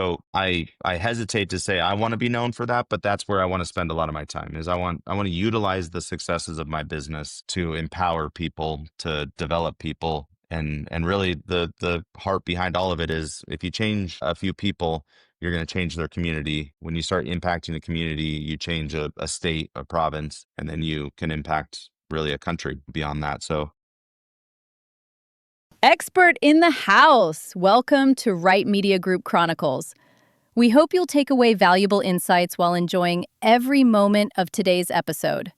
So I hesitate to say I want to be known for that, but that's where I want to spend a lot of my time is I want to utilize the successes of my business to empower people, to develop people. And really the heart behind all of it is if you change a few people, you're going to change their community. When you start impacting a community, you change a state, a province, and then you can impact really a country beyond that. So Expert in the house. Welcome to Right Media Group Chronicles. We hope you'll take away valuable insights while enjoying every moment of today's episode.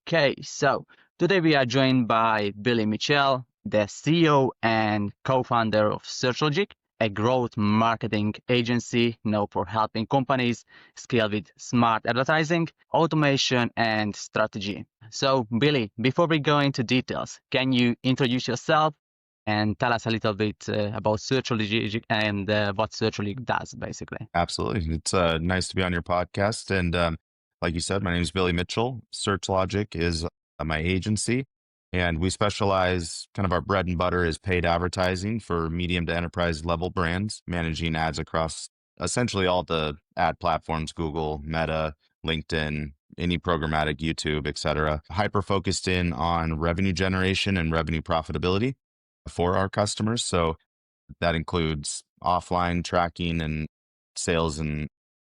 Okay, so today we are joined by Billy Mitchell, the CEO and co-founder of Searchlogic, a growth marketing agency known for helping companies scale with smart advertising, automation, and strategy. So, Billy, before we go into details, can you introduce yourself and tell us a little bit about Searchlogic and what Searchlogic does, basically? absolutely. It's nice to be on your podcast. And like you said, my name is Billy Mitchell. Searchlogic is my agency, and we specialize kind of our bread and butter is paid advertising for medium to enterprise level brands, managing ads across essentially all the ad platforms, Google, Meta, LinkedIn, any programmatic, YouTube, et cetera. Hyper focused in on revenue generation and revenue profitability for our customers. So that includes offline tracking and sales and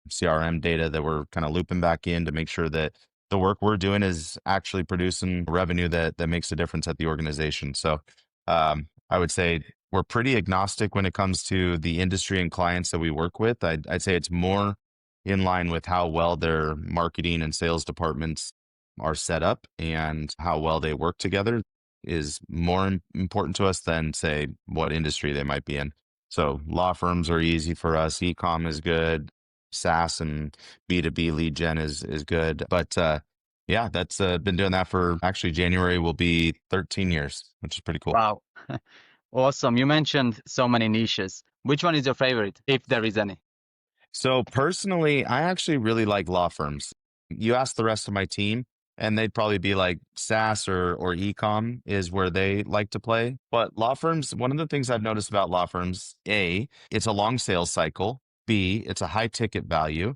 CRM data that we're kind of looping back in to make sure that the work we're doing is actually producing revenue that makes a difference at the organization. So I would say we're pretty agnostic when it comes to the industry and clients that we work with. I'd say it's more in line with how well their marketing and sales departments are set up and how well they work together is more important to us than say what industry they might be in. So law firms are easy for us. E-com is good. SaaS and B2B lead gen is good. But yeah, that's been doing that for actually January will be 13 years, which is pretty cool. Wow. Awesome. You mentioned so many niches. Which one is your favorite, if there is any? So personally, I actually really like law firms. You ask the rest of my team, and they'd probably be like SaaS or e-com is where they like to play. But law firms, one of the things I've noticed about law firms, A, it's a long sales cycle. B, it's a high ticket value.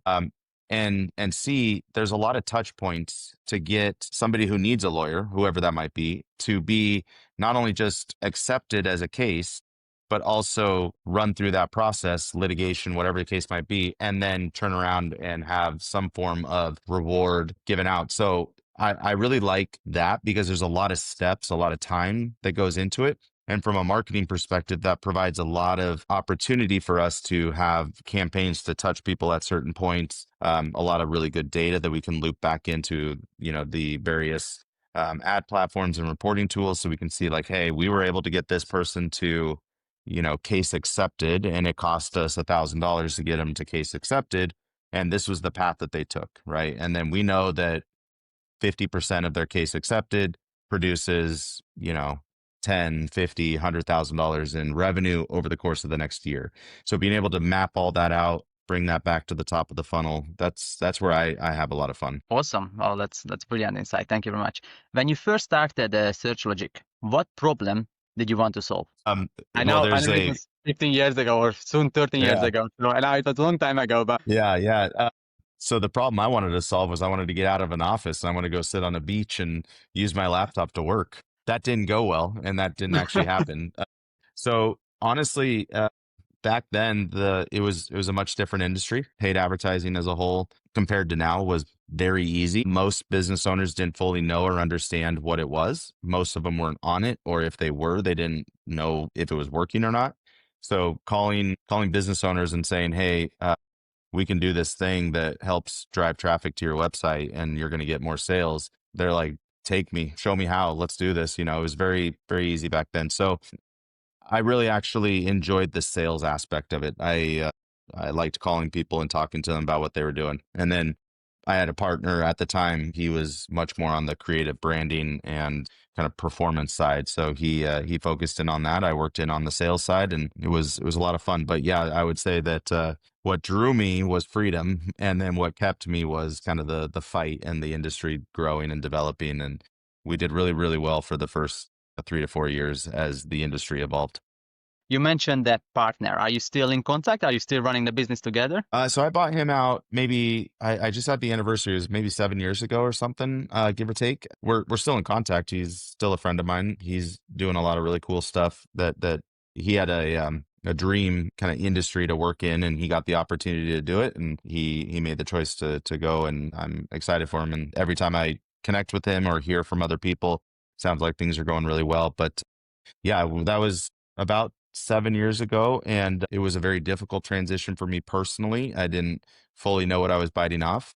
And C, there's a lot of touch points to get somebody who needs a lawyer, whoever that might be, to be not only just accepted as a case, but also run through that process, litigation, whatever the case might be, and then turn around and have some form of reward given out. So I really like that because there's a lot of steps, a lot of time that goes into it. And from a marketing perspective, that provides a lot of opportunity for us to have campaigns to touch people at certain points, a lot of really good data that we can loop back into, the various ad platforms and reporting tools. So we can see like, hey, we were able to get this person to case accepted, and it cost us $1,000 to get them to case accepted. And this was the path that they took, right? And then we know that 50% of their case accepted produces, 10, 50, $100,000 in revenue over the course of the next year. So being able to map all that out, bring that back to the top of the funnel, that's where I have a lot of fun. Awesome. Oh, that's brilliant insight. Thank you very much. When you first started Searchlogic, what problem did you want to solve? I know it was 15 years ago or soon 13 years ago. So I know it was a long time ago, but yeah. So the problem I wanted to solve was I wanted to get out of an office and I want to go sit on a beach and use my laptop to work. That didn't go well, and that didn't actually happen. So honestly, back then it was a much different industry. Paid advertising as a whole compared to now was very easy. Most business owners didn't fully know or understand what it was. Most of them weren't on it, or if they were, they didn't know if it was working or not. So calling business owners and saying, hey, we can do this thing that helps drive traffic to your website and you're going to get more sales. They're like, take me, show me how, let's do this. It was very, very easy back then. So I really actually enjoyed the sales aspect of it. I liked calling people and talking to them about what they were doing. And then I had a partner at the time. He was much more on the creative branding and kind of performance side. So he focused in on that. I worked in on the sales side, and it was a lot of fun. But yeah, I would say that what drew me was freedom, and then what kept me was kind of the fight and the industry growing and developing. And we did really, really well for the first 3 to 4 years as the industry evolved. You mentioned that partner. Are you still in contact? Are you still running the business together? So I bought him out maybe I just had the anniversary. It was maybe 7 years ago or something, give or take. We're still in contact. He's still a friend of mine. He's doing a lot of really cool stuff that he had a dream kind of industry to work in, and he got the opportunity to do it, and he made the choice to go, and I'm excited for him. And every time I connect with him or hear from other people, sounds like things are going really well. But yeah, that was about 7 years ago, and it was a very difficult transition for me personally. I didn't fully know what I was biting off,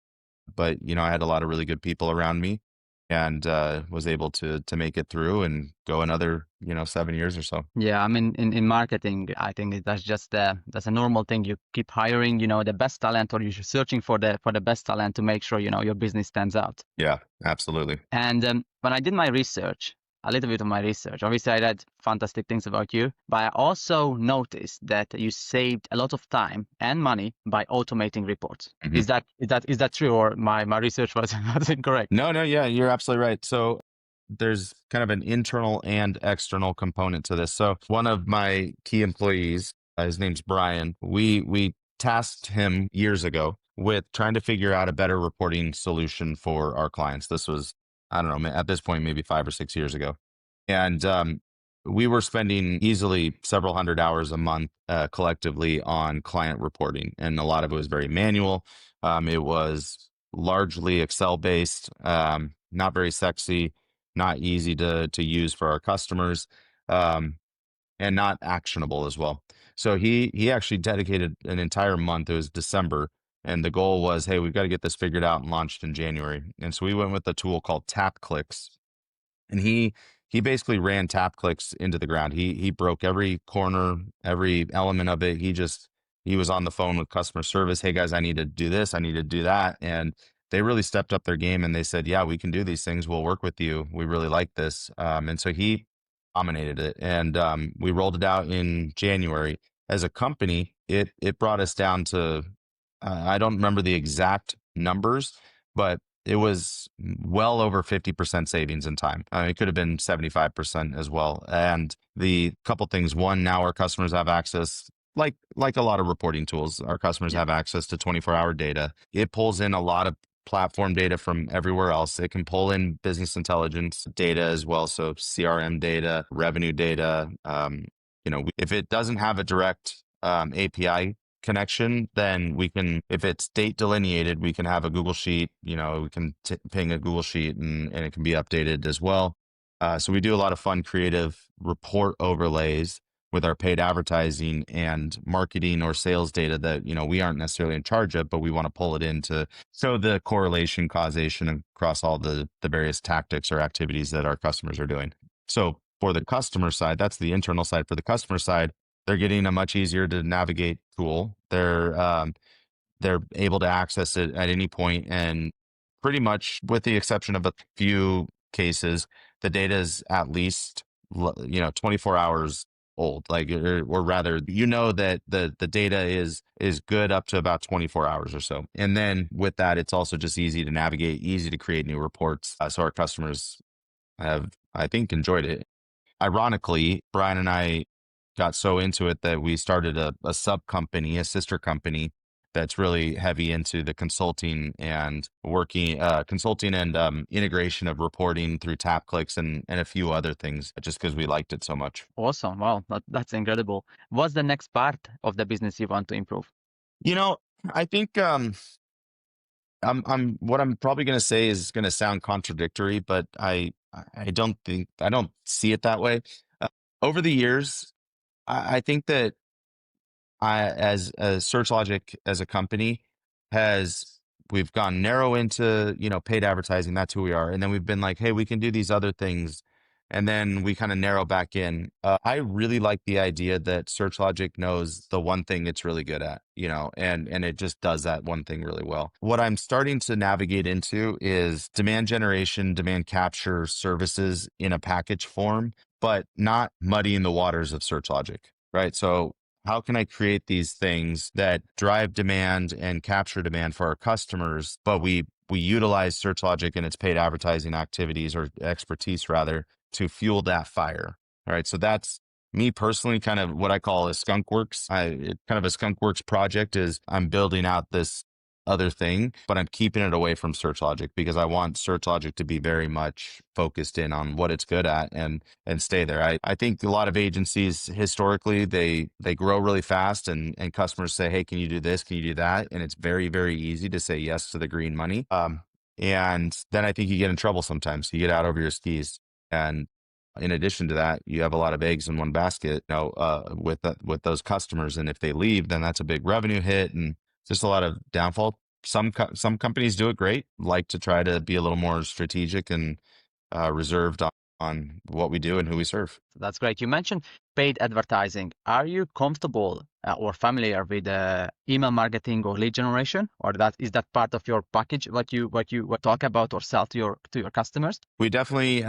but I had a lot of really good people around me, and was able to make it through and go another 7 years or so. Yeah, I mean, in marketing, I think that's just that's a normal thing. You keep hiring, the best talent, or you're searching for the best talent to make sure your business stands out. Yeah, absolutely. And when I did my research, a little bit of my research, obviously I read fantastic things about you, but I also noticed that you saved a lot of time and money by automating reports. Mhm. Is that true, or my research was incorrect? No, yeah, you're absolutely right. So there's kind of an internal and external component to this. So one of my key employees, his name's Brian, we tasked him years ago with trying to figure out a better reporting solution for our clients. This was, I don't know, at this point, maybe 5 or 6 years ago. And we were spending easily several hundred hours a month collectively on client reporting. And a lot of it was very manual. It was largely Excel based, not very sexy, not easy to use for our customers, and not actionable as well. So he actually dedicated an entire month. It was December, and the goal was, hey, we've got to get this figured out and launched in January. And so we went with a tool called Tap Clicks, and he basically ran Tap Clicks into the ground. He broke every corner, every element of it. He was on the phone with customer service. Hey guys, I need to do this. I need to do that. And they really stepped up their game, and they said, yeah, we can do these things. We'll work with you. We really like this. And so he dominated it. And we rolled it out in January. As a company, it brought us down to, I don't remember the exact numbers, but it was well over 50% savings in time. It could have been 75% as well. And the couple things: one, now our customers have access, like a lot of reporting tools, our customers have access to 24-hour data. It pulls in a lot of platform data from everywhere else. It can pull in business intelligence data as well. So CRM data, revenue data. If it doesn't have a direct API connection, then we can, if it's date delineated, we can have a Google Sheet, we can ping a Google Sheet, and it can be updated as well. So we do a lot of fun, creative report overlays with our paid advertising and marketing or sales data that, we aren't necessarily in charge of, but we want to pull it in to show the correlation, causation across all the various tactics or activities that our customers are doing. So for the customer side, that's the internal side. For the customer side, they're getting a much easier to navigate tool. They're able to access it at any point, and pretty much, with the exception of a few cases, the data is at least 24 hours old. Like, or rather, that the data is good up to about 24 hours or so. And then with that, it's also just easy to navigate, easy to create new reports. So our customers have, I think, enjoyed it. Ironically, Brian and I got so into it that we started a sub company, a sister company, that's really heavy into the consulting and integration of reporting through Tap Clicks and a few other things, just because we liked it so much. Awesome. Wow. That's incredible. What's the next part of the business you want to improve? I think what I'm probably going to say is going to sound contradictory, but I don't see it that way. Over the years, I think that as Searchlogic as a company we've gone narrow into, paid advertising. That's who we are. And then we've been like, hey, we can do these other things. And then we kind of narrow back in. I really like the idea that Searchlogic knows the one thing it's really good at, and it just does that one thing really well. What I'm starting to navigate into is demand generation, demand capture services in a package form, but not muddying the waters of Searchlogic, right? So how can I create these things that drive demand and capture demand for our customers, but we utilize Searchlogic and its paid advertising activities, or expertise rather, to fuel that fire. All right. So that's Me personally, kind of what I call a skunk works. Kind of a skunk works project is I'm building out this other thing, but I'm keeping it away from Searchlogic because I want Searchlogic to be very much focused in on what it's good at and stay there. I think a lot of agencies historically they grow really fast and customers say, hey, can you do this? Can you do that? And it's very, very easy to say yes to the green money. And then I think you get in trouble sometimes. You get out over your skis. And in addition to that, you have a lot of eggs in one basket, with those customers. And if they leave, then that's a big revenue hit and just a lot of downfall. Some companies do it great, like to try to be a little more strategic and reserved on what we do and who we serve. That's great. You mentioned paid advertising. Are you comfortable or familiar with email marketing or lead generation, or is that part of your package? What you talk about or sell to your customers? We definitely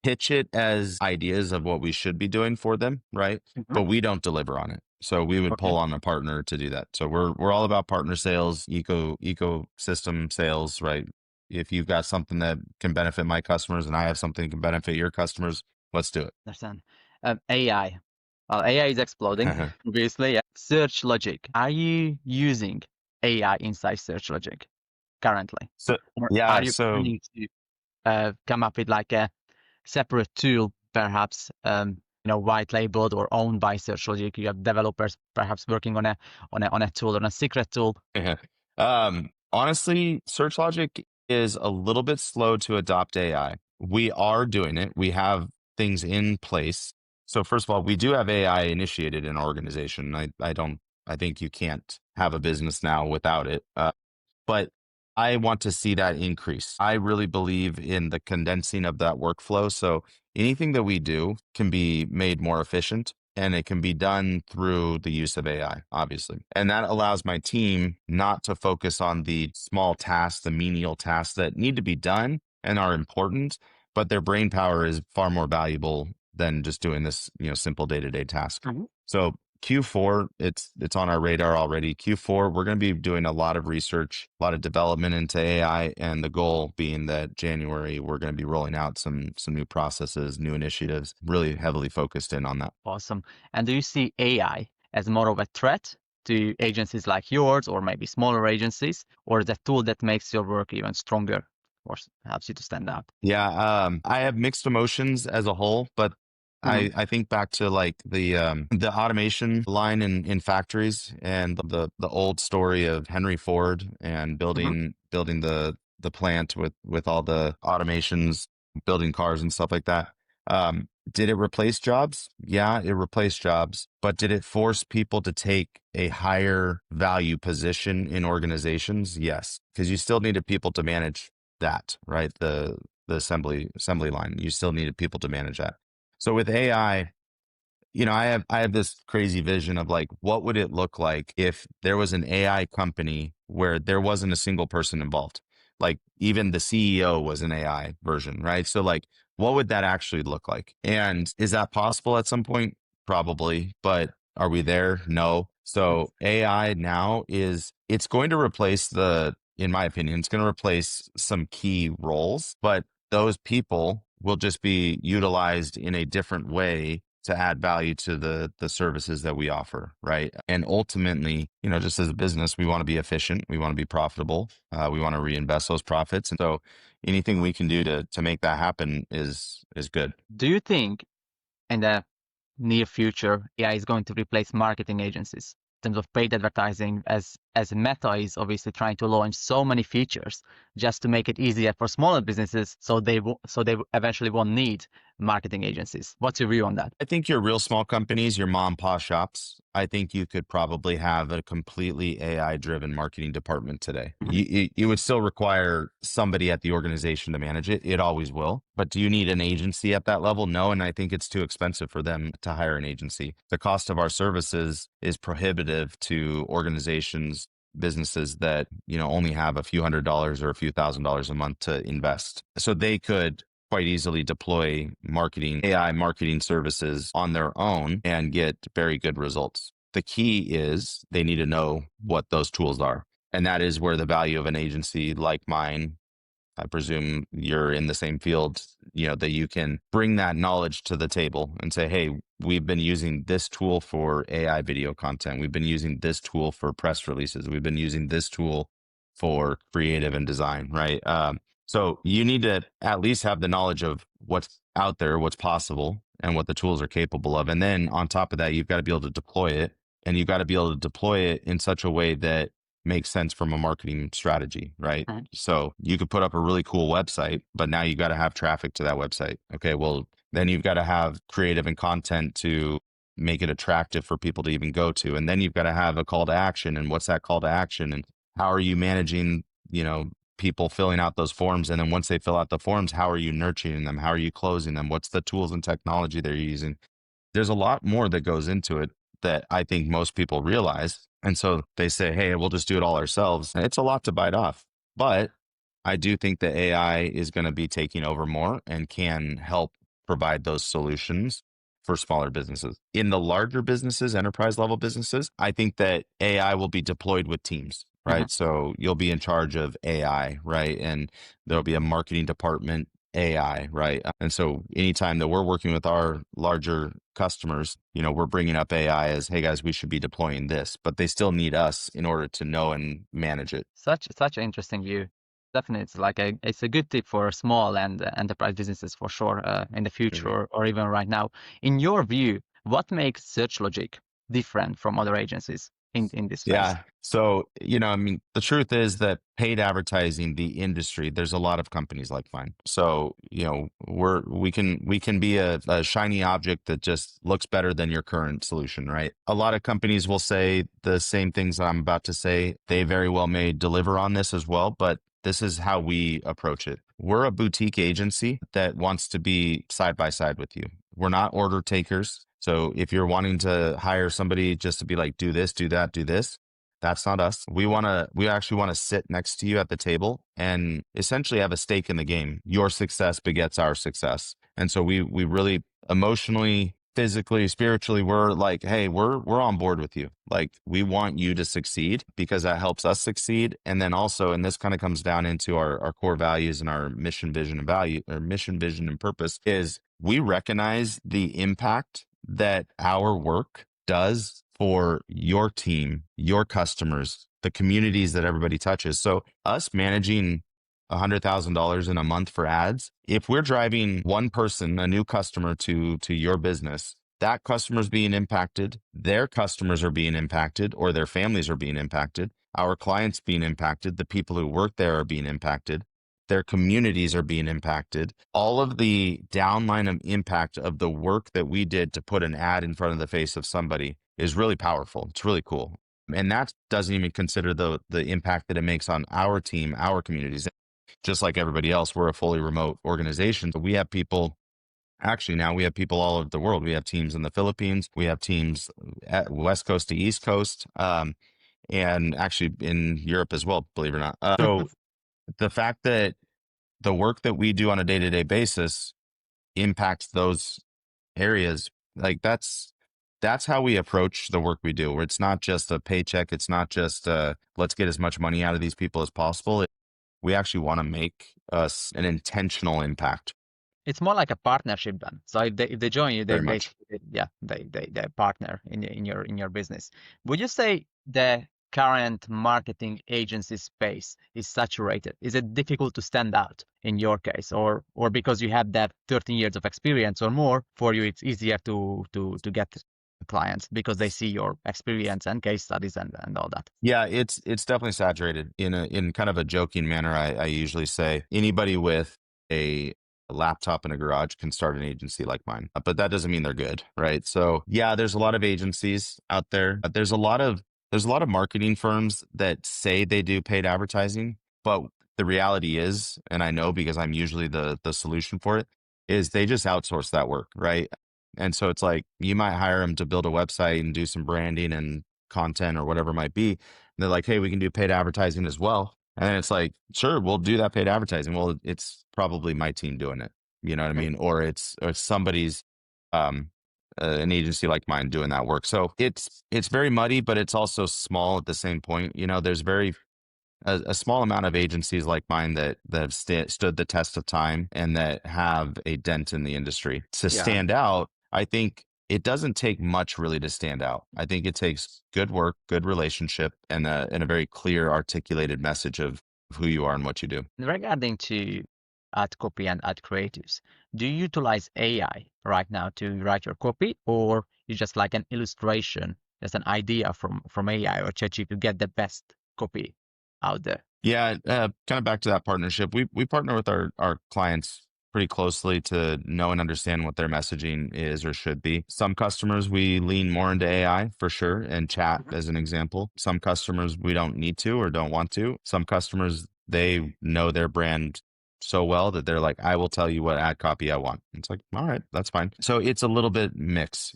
pitch it as ideas of what we should be doing for them, right? But we don't deliver on it. So we would pull on a partner to do that. So we're all about partner sales, ecosystem sales, right? If you've got something that can benefit my customers and I have something that can benefit your customers, let's do it. Understand. AI. Well, AI is exploding, obviously. Yeah. Searchlogic. Are you using AI inside Searchlogic currently? So Or yeah, are you planning to come up with like a separate tool, perhaps white labeled or owned by Searchlogic? You have developers perhaps working on a tool, on a secret tool. Honestly, Searchlogic is a little bit slow to adopt AI. We are doing it. We have things in place. So first of all, we do have AI initiated in our organization. I think you can't have a business now without it. But I want to see that increase. I really believe in the condensing of that workflow. So anything that we do can be made more efficient, and it can be done through the use of AI, obviously. And that allows my team not to focus on the small tasks, the menial tasks that need to be done and are important, but their brain power is far more valuable than just doing this, simple day-to-day task. So Q4, it's on our radar already. Q4, we're going to be doing a lot of research, a lot of development into AI, and the goal being that January, we're going to be rolling out some new processes, new initiatives, really heavily focused in on that. Awesome. And do you see AI as more of a threat to agencies like yours or maybe smaller agencies, or is a tool that makes your work even stronger or helps you to stand out? Yeah, I have mixed emotions as a whole, but I think back to like the automation line in factories and the old story of Henry Ford and building the plant with all the automations, building cars and stuff like that. Did it replace jobs? Yeah, it replaced jobs, but did it force people to take a higher value position in organizations? Yes, because you still needed people to manage that, right? The assembly line, you still needed people to manage that. So with AI, I have this crazy vision of like, what would it look like if there was an AI company where there wasn't a single person involved? Like even the CEO was an AI version, right? So like, what would that actually look like? And is that possible at some point? Probably, but are we there? No. So AI now it's going to replace in my opinion, it's going to replace some key roles, but those people will just be utilized in a different way to add value to the services that we offer, right? And ultimately, just as a business, we want to be efficient, we want to be profitable, we want to reinvest those profits, and so anything we can do to make that happen is good. Do you think in the near future AI is going to replace marketing agencies in terms of paid advertising, as Meta is obviously trying to launch so many features just to make it easier for smaller businesses, so they eventually won't need marketing agencies? What's your view on that? I think your real small companies, your mom and pop shops, I think you could probably have a completely AI-driven marketing department today. You would still require somebody at the organization to manage it. It always will. But do you need an agency at that level? No, and I think it's too expensive for them to hire an agency. The cost of our services is prohibitive to organizations, businesses that, only have a few $100s or a few $1,000s a month to invest. So they could quite easily deploy AI marketing services on their own and get very good results. The key is they need to know what those tools are. And that is where the value of an agency like mine I presume you're in the same field, that you can bring that knowledge to the table and say, hey, we've been using this tool for AI video content. We've been using this tool for press releases. We've been using this tool for creative and design, right? So you need to at least have the knowledge of what's out there, what's possible, and what the tools are capable of. And then on top of that, you've got to be able to deploy it, and you've got to be able to deploy it in such a way that makes sense from a marketing strategy, right? Mhm. So you could put up a really cool website, but now you got to have traffic to that website. Okay, well, then you've got to have creative and content to make it attractive for people to even go to. And then you've got to have a call to action. And what's that call to action? And how are you managing, people filling out those forms? And then once they fill out the forms, how are you nurturing them? How are you closing them? What's the tools and technology they're using? There's a lot more that goes into it that I think most people realize. And so they say, hey, we'll just do it all ourselves. And it's a lot to bite off. But I do think that AI is going to be taking over more and can help provide those solutions for smaller businesses. In the larger businesses, enterprise level businesses, I think that AI will be deployed with teams, right? Mhm. So you'll be in charge of AI, right? And there'll be a marketing department AI, right? And so anytime that we're working with our larger customers, we're bringing up AI as, hey guys, we should be deploying this, but they still need us in order to know and manage it. Such an interesting view. Definitely, it's a good tip for small and enterprise businesses for sure in the future or even right now. In your view, what makes Searchlogic different from other agencies in this space? Yeah. So, the truth is that paid advertising, the industry, there's a lot of companies like mine. So, we can be a shiny object that just looks better than your current solution, right? A lot of companies will say the same things I'm about to say. They very well may deliver on this as well, but this is how we approach it. We're a boutique agency that wants to be side by side with you. We're not order takers. So if you're wanting to hire somebody just to be like, do this, do that, do this, that's not us. We actually want to sit next to you at the table and essentially have a stake in the game. Your success begets our success. And so we really emotionally, physically, spiritually, we're like, hey, we're on board with you. Like, we want you to succeed because that helps us succeed. And then also, and this kind of comes down into our core values and our mission, vision, and value, or mission, vision, and purpose, is we recognize the impact that our work does for your team, your customers, the communities that everybody touches. So us managing $100,000 in a month for ads, if we're driving one person, a new customer to your business, that customer's being impacted, their customers are being impacted, or their families are being impacted, our clients being impacted, the people who work there are being impacted, their communities are being impacted. All of the downline of impact of the work that we did to put an ad in front of the face of somebody is really powerful. It's really cool. And that doesn't even consider the impact that it makes on our team, our communities. Just like everybody else, we're a fully remote organization. So we have people, actually now we have people all over the world. We have teams in the Philippines. We have teams at West Coast to East Coast, and actually in Europe as well, believe it or not. So the fact that the work that we do on a day-to-day basis impacts those areas, like that's how we approach the work we do, where it's not just a paycheck. It's not just let's get as much money out of these people as possible. We actually want to make us an intentional impact. It's more like a partnership then. So if they join you, they Very much. basically, yeah, they partner in your business. Would you say the current marketing agency space is saturated? Is it difficult to stand out in your case, or because you have that 13 years of experience or more, for you it's easier to get clients because they see your experience and case studies and all that? Yeah, it's definitely saturated. In kind of a joking manner, I usually say anybody with a laptop in a garage can start an agency like mine, but that doesn't mean they're good, right? So yeah, there's a lot of agencies out there. There's a lot of marketing firms that say they do paid advertising, but the reality is, and I know because I'm usually the solution for it, is they just outsource that work, right? And so it's like you might hire them to build a website and do some branding and content or whatever it might be. And they're like, hey, we can do paid advertising as well. And then it's like, sure, we'll do that paid advertising. Well, it's probably my team doing it. You know what I mean? Or it's somebody's an agency like mine doing that work. So it's very muddy, but it's also small at the same point. There's very a small amount of agencies like mine that have stood the test of time and that have a dent in the industry. To stand out, I think it doesn't take much really to stand out. I think it takes good work, good relationship, and a very clear, articulated message of who you are and what you do. Regarding to ad copy and ad creatives, do you utilize AI right now to write your copy, or is just like an illustration, just an idea from AI or ChatGPT to get the best copy out there? Yeah, kind of back to that partnership. We partner with our clients pretty closely to know and understand what their messaging is or should be. Some customers we lean more into AI for sure, and chat as an example. Some customers we don't need to or don't want to. Some customers, they know their brand so well that they're like, I will tell you what ad copy I want. It's like, all right, that's fine. So it's a little bit mixed.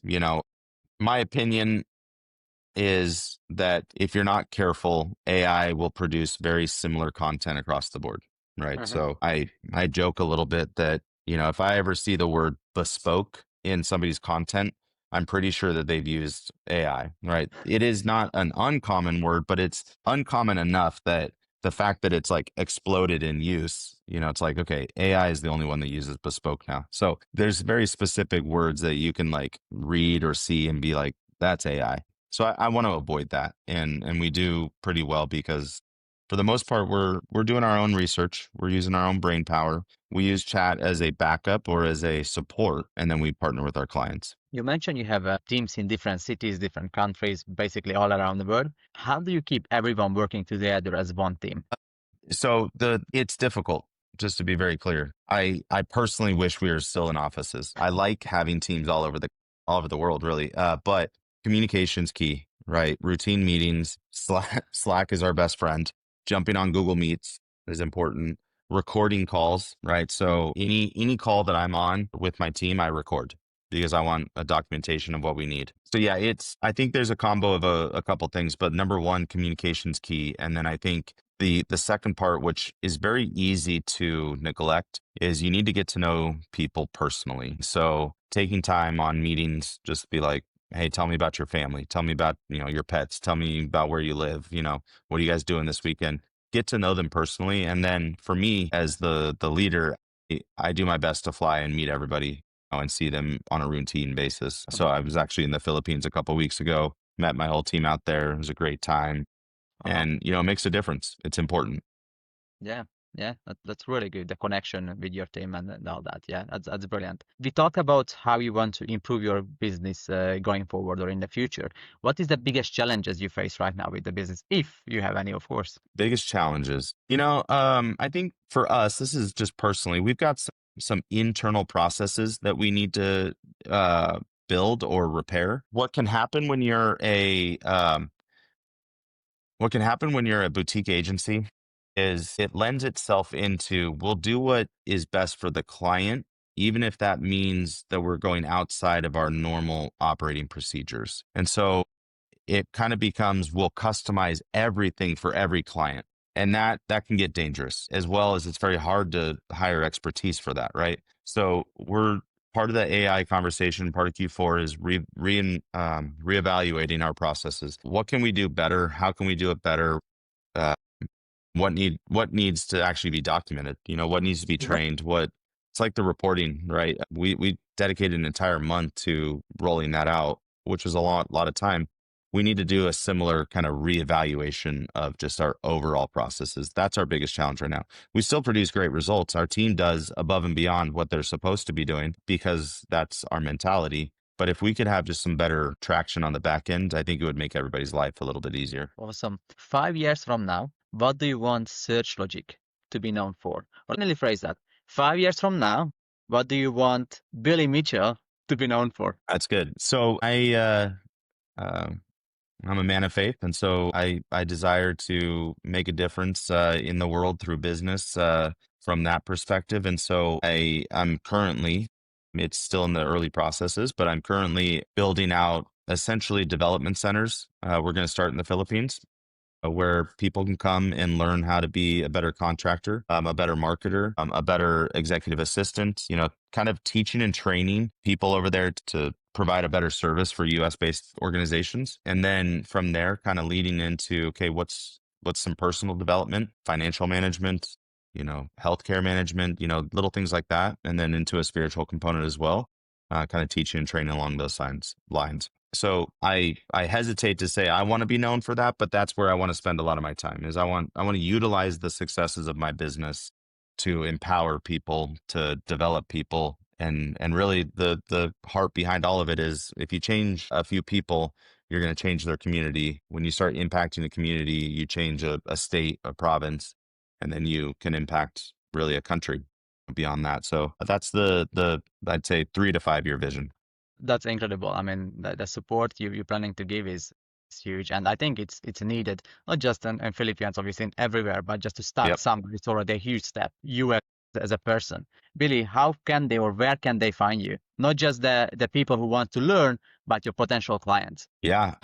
My opinion is that if you're not careful, AI will produce very similar content across the board, right? So I joke a little bit that, if I ever see the word bespoke in somebody's content, I'm pretty sure that they've used AI, right? It is not an uncommon word, but it's uncommon enough that the fact that it's like exploded in use, it's like, okay, AI is the only one that uses bespoke now. So there's very specific words that you can like read or see and be like, that's AI. So I want to avoid that, and we do pretty well because for the most part we're doing our own research, we're using our own brain power. We use chat as a backup or as a support, and then we partner with our clients. You mentioned you have teams in different cities, different countries, basically all around the world. How do you keep everyone working together as one team? So it's difficult. Just to be very clear, I personally wish we were still in offices. I like having teams all over the world, really. But communication's key, right? Routine meetings, Slack is our best friend. Jumping on Google Meets is important. Recording calls, right? So any call that I'm on with my team, I record because I want a documentation of what we need. So yeah, I think there's a combo of a couple things, but number one, communication's key. And then I think the second part, which is very easy to neglect, is you need to get to know people personally. So taking time on meetings, just be like, hey, tell me about your family. Tell me about, your pets. Tell me about where you live. What are you guys doing this weekend? Get to know them personally. And then for me as the leader, I do my best to fly and meet everybody and see them on a routine basis. So I was actually in the Philippines a couple of weeks ago, met my whole team out there. It was a great time. And, it makes a difference. It's important. Yeah, that's really good. The connection with your team and all that. Yeah, that's brilliant. We talked about how you want to improve your business going forward or in the future. What is the biggest challenges you face right now with the business, if you have any, of course? Biggest challenges. I think for us, this is just personally, we've got some internal processes that we need to build or repair. What can happen when you're a boutique agency is it lends itself into, we'll do what is best for the client, even if that means that we're going outside of our normal operating procedures. And so it kind of becomes, we'll customize everything for every client. And that can get dangerous, as well as it's very hard to hire expertise for that, right? So we're part of the AI conversation, part of Q4 is reevaluating our processes. What can we do better? How can we do it better? What needs to actually be documented? What needs to be trained? It's like the reporting, right? We dedicated an entire month to rolling that out, which was a lot of time. We need to do a similar kind of reevaluation of just our overall processes. That's our biggest challenge right now. We still produce great results. Our team does above and beyond what they're supposed to be doing because that's our mentality. But if we could have just some better traction on the back end, I think it would make everybody's life a little bit easier. Awesome. 5 years from now, what do you want Searchlogic to be known for? Or let me phrase that. 5 years from now, what do you want Billy Mitchell to be known for? That's good. So I'm a man of faith, and so I desire to make a difference in the world through business from that perspective. And so I'm currently, it's still in the early processes, but I'm currently building out essentially development centers. We're going to start in the Philippines, where people can come and learn how to be a better contractor, a better marketer, a better executive assistant, kind of teaching and training people over there to provide a better service for US based organizations. And then from there, kind of leading into, okay, what's what's some personal development, financial management, healthcare management, little things like that. And then into a spiritual component as well, kind of teaching and training along those lines. So I hesitate to say I want to be known for that, but that's where I want to spend a lot of my time is I want to utilize the successes of my business to empower people, to develop people. And really the heart behind all of it is if you change a few people, you're going to change their community. When you start impacting a community, you change a state, a province, and then you can impact really a country beyond that. So that's the I'd say 3 to 5 year vision. That's incredible. I mean, the support you're planning to give is huge, and I think it's needed, not just in Philippines, obviously everywhere, but just to start Yep. somewhere, it's already a huge step. You as a person, Billy, how can they or where can they find you? Not just the people who want to learn, but your potential clients. Yeah.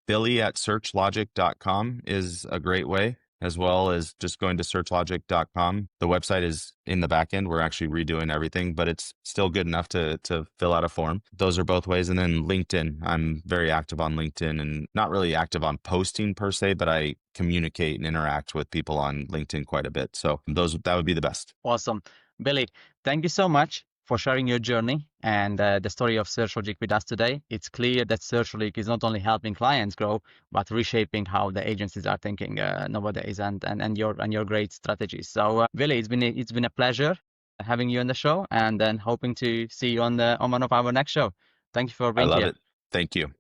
Billy at searchlogic.com is a great way, as well as just going to searchlogic.com. The website is in the back end. We're actually redoing everything, but it's still good enough to fill out a form. Those are both ways. And then LinkedIn. I'm very active on LinkedIn and not really active on posting per se, but I communicate and interact with people on LinkedIn quite a bit. So that would be the best. Awesome. Billy, thank you so much for sharing your journey and the story of Searchlogic with us today. It's clear that Searchlogic is not only helping clients grow, but reshaping how the agencies are thinking nowadays and your great strategies. So Billy, it's been a pleasure having you on the show and then hoping to see you on one of our next show. Thank you for being I love here. it. Thank you.